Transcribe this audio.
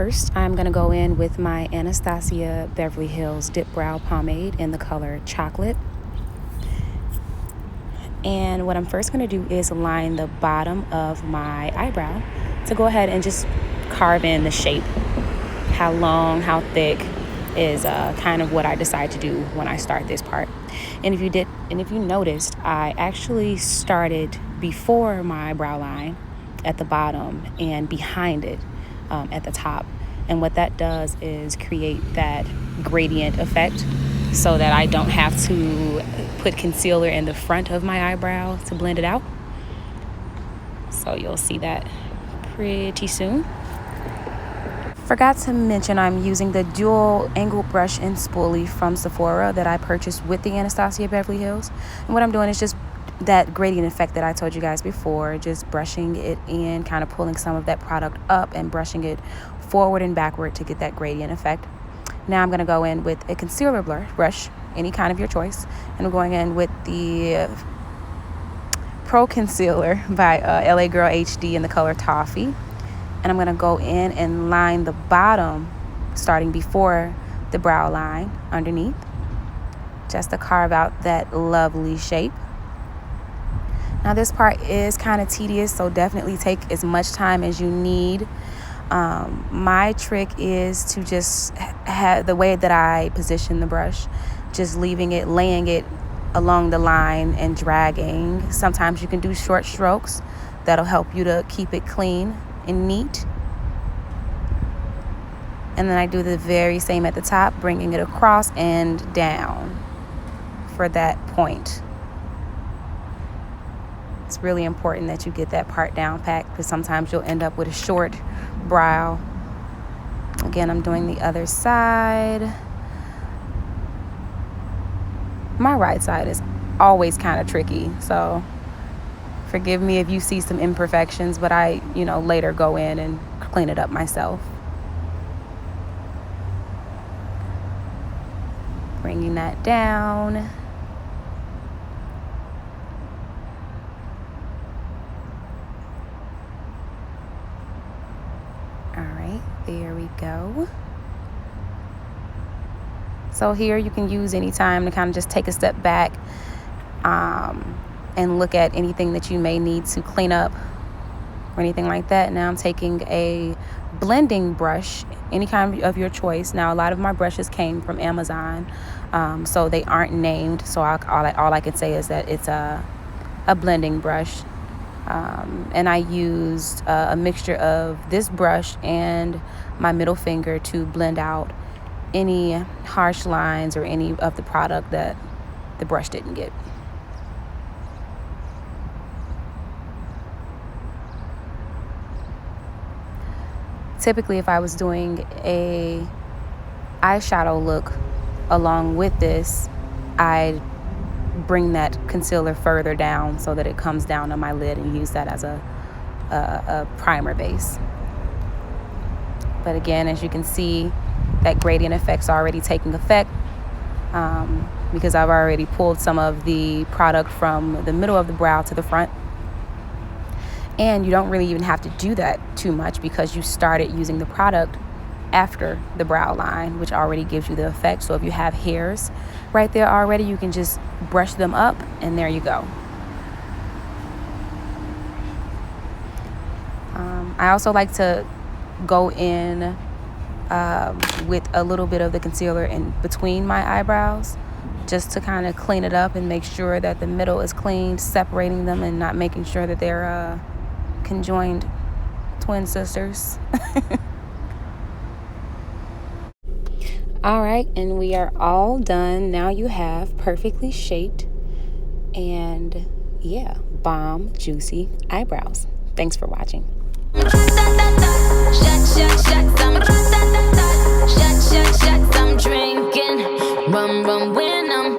first, I'm going to go in with my Anastasia Beverly Hills Dip Brow Pomade in the color Chocolate. And what I'm first going to do is line the bottom of my eyebrow to go ahead and just carve in the shape. How long, how thick is kind of what I decide to do when I start this part. And if you noticed, I actually started before my brow line at the bottom and behind it at the top. And what that does is create that gradient effect so that I don't have to put concealer in the front of my eyebrow to blend it out. So you'll see that pretty soon. Forgot to mention I'm using the dual angle brush and spoolie from Sephora that I purchased with the Anastasia Beverly Hills. And what I'm doing is just that gradient effect that I told you guys before, just brushing it in, kind of pulling some of that product up and brushing it forward and backward to get that gradient effect. Now I'm going to go in with a concealer brush, any kind of your choice, and I'm going in with the Pro Concealer by LA Girl HD in the color Toffee. And I'm going to go in and line the bottom starting before the brow line underneath, just to carve out that lovely shape. Now this part is kind of tedious, so definitely take as much time as you need. My trick is to just have the way that I position the brush, just laying it along the line and dragging. Sometimes you can do short strokes. That'll help you to keep it clean and neat. And then I do the very same at the top, bringing it across and down for that point. It's really important that you get that part down packed, because sometimes you'll end up with a short brow. Again, I'm doing the other side. My right side is always kind of tricky, so forgive me if you see some imperfections, but I, later go in and clean it up myself. Bringing that down. All right, there we go. So here you can use any time to kind of just take a step back and look at anything that you may need to clean up or anything like that. Now I'm taking a blending brush, any kind of your choice. Now a lot of my brushes came from Amazon, so they aren't named. So all I can say is that it's a blending brush. And I used a mixture of this brush and my middle finger to blend out any harsh lines or any of the product that the brush didn't get. Typically, if I was doing a eyeshadow look along with this, I'd bring that concealer further down so that it comes down on my lid and use that as a primer base. But again, as you can see, that gradient effect's already taking effect because I've already pulled some of the product from the middle of the brow to the front. And you don't really even have to do that too much because you started using the product after the brow line, which already gives you the effect. So if you have hairs right there already, you can just brush them up and there you go. I also like to go in with a little bit of the concealer in between my eyebrows, just to kind of clean it up and make sure that the middle is clean, separating them and not making sure that they're conjoined twin sisters. All right, and we are all done. Now you have perfectly shaped and bomb juicy eyebrows. Thanks for watching. I'm drinking, rum, when I'm